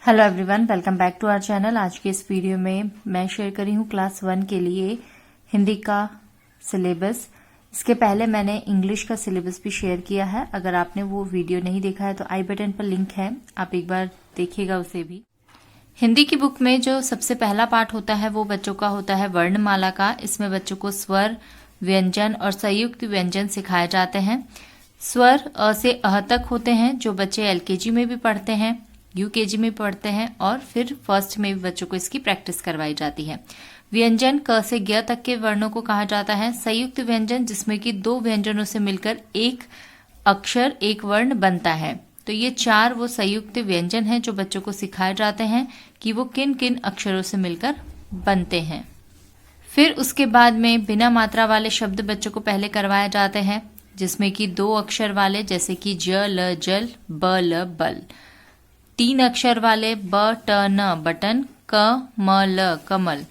Hello everyone, welcome back to our channel. आज के इस वीडियो में मैं शेयर करी हूँ क्लास 1 के लिए हिंदी का सिलेबस। इसके पहले मैंने इंग्लिश का सिलेबस भी शेयर किया है। अगर आपने वो वीडियो नहीं देखा है तो आई बटन पर लिंक है, आप एक बार देखिएगा उसे भी। हिंदी की बुक में जो सबसे पहला पार्ट होता है वो बच्चों का होता है वर्णमाला का। इसमें बच्चों को स्वर, व्यंजन और संयुक्त व्यंजन सिखाए जाते हैं। स्वर अ से अह तक होते हैं, जो बच्चे एलकेजी में भी पढ़ते हैं, यूकेजी में पढ़ते हैं और फिर फर्स्ट में भी बच्चों को इसकी प्रैक्टिस करवाई जाती है। व्यंजन क से ज्ञ तक के वर्णों को कहा जाता है संयुक्त व्यंजन, जिसमें कि दो व्यंजनों से मिलकर एक अक्षर एक वर्ण बनता है। तो ये चार वो संयुक्त व्यंजन हैं जो बच्चों को सिखाए जाते हैं कि वो किन किन अक्षरों से मिलकर बनते हैं। फिर उसके बाद में बिना मात्रा वाले शब्द बच्चों को पहले करवाए जाते हैं, जिसमें कि दो अक्षर वाले जैसे कि ज ल जल, ब ल बल। तीन अक्षर वाले ब ट न बटन, क म ल कमल।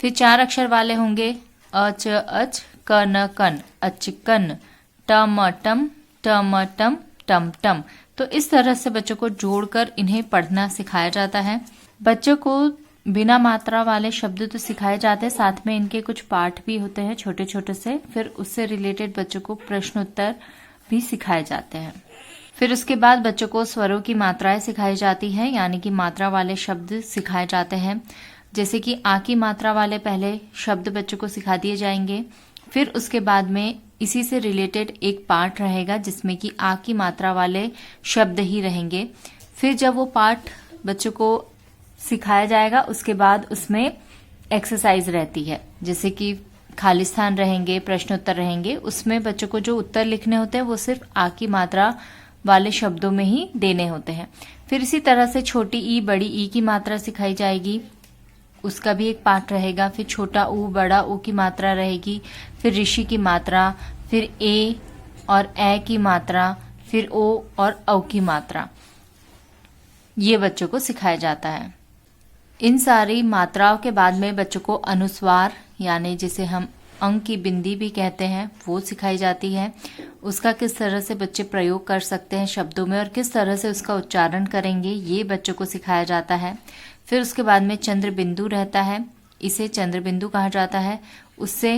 फिर चार अक्षर वाले होंगे अ च अच, क न कन, अच कन, ट म टम, ट म टम, टम टम। तो इस तरह से बच्चों को जोड़कर इन्हें पढ़ना सिखाया जाता है। बच्चों को बिना मात्रा वाले शब्द तो सिखाए जाते हैं, साथ में इनके कुछ पाठ भी होते हैं छोटे छोटे से। फिर उससे रिलेटेड बच्चों को प्रश्न उत्तर भी सिखाए जाते हैं। फिर उसके बाद बच्चों को स्वरों की मात्राएं सिखाई जाती हैं, यानी कि मात्रा वाले शब्द सिखाए जाते हैं। जैसे कि आ की मात्रा वाले पहले शब्द बच्चों को सिखा दिए जाएंगे। फिर उसके बाद में इसी से रिलेटेड एक पाठ रहेगा जिसमें कि आ की मात्रा वाले शब्द ही रहेंगे। फिर जब वो पाठ बच्चों को सिखाया जाएगा उसके बाद उसमें एक्सरसाइज रहती है, जैसे कि खाली स्थान रहेंगे, प्रश्नोत्तर रहेंगे। उसमें बच्चों को जो उत्तर लिखने होते हैं वो सिर्फ आ की मात्रा वाले शब्दों में ही देने होते हैं। फिर इसी तरह से छोटी ई बड़ी ई की मात्रा सिखाई जाएगी, उसका भी एक पाठ रहेगा। फिर छोटा ऊ बड़ा ऊ की मात्रा रहेगी। फिर ऋषि की मात्रा, फिर ए और ए की मात्रा, फिर ओ और औ की मात्रा, ये बच्चों को सिखाया जाता है। इन सारी मात्राओं के बाद में बच्चों को अनुस्वार, यानी जिसे हम अंक की बिंदी भी कहते हैं, वो सिखाई जाती है। उसका किस तरह से बच्चे प्रयोग कर सकते हैं शब्दों में और किस तरह से उसका उच्चारण करेंगे, ये बच्चों को सिखाया जाता है। फिर उसके बाद में चंद्र बिंदु रहता है, इसे चंद्र बिंदु कहा जाता है। उससे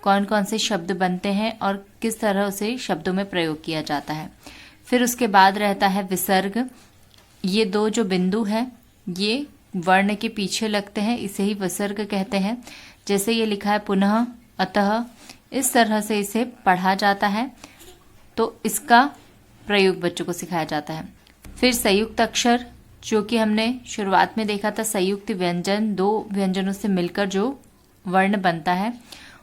कौन कौन से शब्द बनते हैं और किस तरह उसे शब्दों में प्रयोग किया जाता है। फिर उसके बाद रहता है विसर्ग। ये दो जो बिंदु है ये वर्ण के पीछे लगते हैं, इसे ही विसर्ग कहते हैं। जैसे ये लिखा है पुनः, अतः, इस तरह से इसे पढ़ा जाता है, तो इसका प्रयोग बच्चों को सिखाया जाता है। फिर संयुक्त अक्षर, जो कि हमने शुरुआत में देखा था, संयुक्त व्यंजन, दो व्यंजनों से मिलकर जो वर्ण बनता है,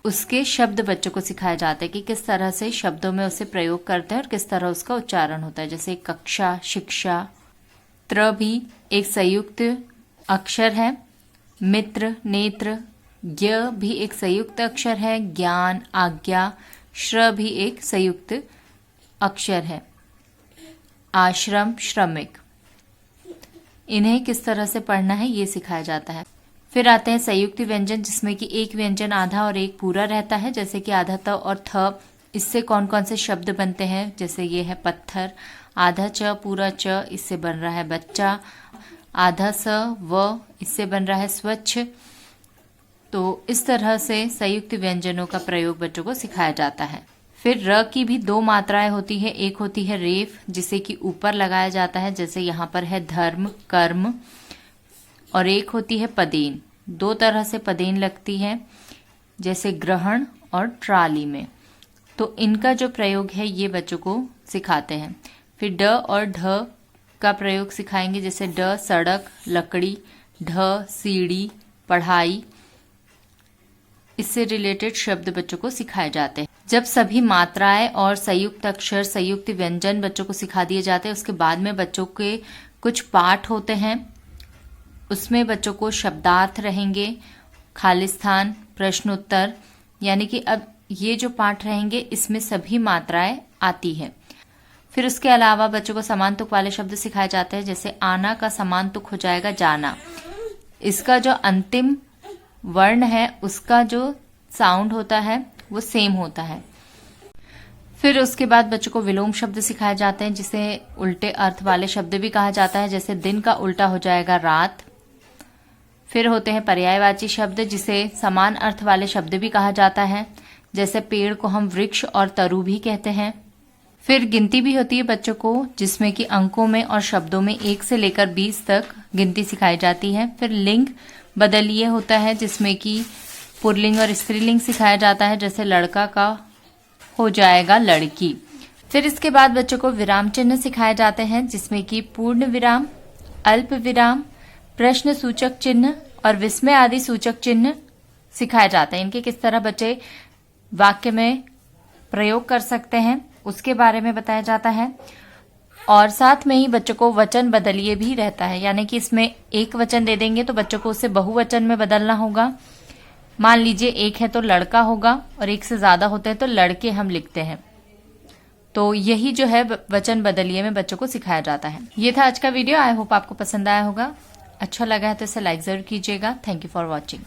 उसके शब्द बच्चों को सिखाया जाता है कि किस तरह से शब्दों में उसे प्रयोग करते हैं और किस तरह उसका उच्चारण होता है। जैसे कक्षा, शिक्षा। त्र भी एक संयुक्त अक्षर है। मित्र, नेत्र। ज्ञ भी एक संयुक्त अक्षर है। ज्ञान, आज्ञा। श्र भी एक संयुक्त अक्षर है। आश्रम, श्रमिक। इन्हें किस तरह से पढ़ना है ये सिखाया जाता है। फिर आते हैं संयुक्त व्यंजन, जिसमें कि एक व्यंजन आधा और एक पूरा रहता है। जैसे कि आधा त और थ, इससे कौन कौन से शब्द बनते हैं। जैसे ये है पत्थर। आधा च पूरा च, इससे बन रहा है बच्चा। आधा स व, इससे बन रहा है स्वच्छ। तो इस तरह से संयुक्त व्यंजनों का प्रयोग बच्चों को सिखाया जाता है। फिर र की भी दो मात्राएं होती है। एक होती है रेफ, जिसे कि ऊपर लगाया जाता है, जैसे यहाँ पर है धर्म, कर्म। और एक होती है पदेन। दो तरह से पदेन लगती है, जैसे ग्रहण और ट्राली में। तो इनका जो प्रयोग है ये बच्चों को सिखाते हैं। फिर ड और ढ का प्रयोग सिखाएंगे, जैसे ड सड़क, लकड़ी। ढ सीढ़ी, पढ़ाई। इससे रिलेटेड शब्द बच्चों को सिखाए जाते हैं। जब सभी मात्राएं और संयुक्त अक्षर, संयुक्त व्यंजन बच्चों को सिखा दिए जाते हैं, उसके बाद में बच्चों के कुछ पाठ होते हैं। उसमें बच्चों को शब्दार्थ रहेंगे, खाली स्थान, प्रश्न उत्तर। यानी कि अब ये जो पाठ रहेंगे इसमें सभी मात्राएं आती है। फिर उसके अलावा बच्चों को समान तुक वाले शब्द सिखाए जाते हैं। जैसे आना का समान तुक हो जाएगा जाना। इसका जो अंतिम वर्ण है उसका जो साउंड होता है वो सेम होता है। फिर उसके बाद बच्चों को विलोम शब्द सिखाए जाते हैं, जिसे उल्टे अर्थ वाले शब्द भी कहा जाता है, जैसे दिन का उल्टा हो जाएगा रात। फिर होते हैं पर्यायवाची शब्द, जिसे समान अर्थ वाले शब्द भी कहा जाता है, जैसे पेड़ को हम वृक्ष और तरु भी कहते हैं। फिर गिनती भी होती है बच्चों को, जिसमें कि अंकों में और शब्दों में 1 से लेकर 20 तक गिनती सिखाई जाती है। फिर लिंग बदलिए होता है, जिसमें कि पुल्लिंग और स्त्रीलिंग सिखाया जाता है, जैसे लड़का का हो जाएगा लड़की। फिर इसके बाद बच्चों को विराम चिन्ह सिखाए जाते हैं, जिसमें कि पूर्ण विराम, अल्प विराम, प्रश्न सूचक चिन्ह और विस्मय आदि सूचक चिन्ह सिखाए जाते हैं। इनके किस तरह बच्चे वाक्य में प्रयोग कर सकते हैं उसके बारे में बताया जाता है। और साथ में ही बच्चों को वचन बदलिए भी रहता है, यानी कि इसमें एक वचन दे देंगे तो बच्चों को उसे बहुवचन में बदलना होगा। मान लीजिए एक है तो लड़का होगा और एक से ज्यादा होते हैं तो लड़के हम लिखते हैं। तो यही जो है वचन बदलिए में बच्चों को सिखाया जाता है। ये था आज का वीडियो। आई होप आपको पसंद आया होगा। अच्छा लगा है तो इसे लाइक जरूर कीजिएगा। Thank you for watching.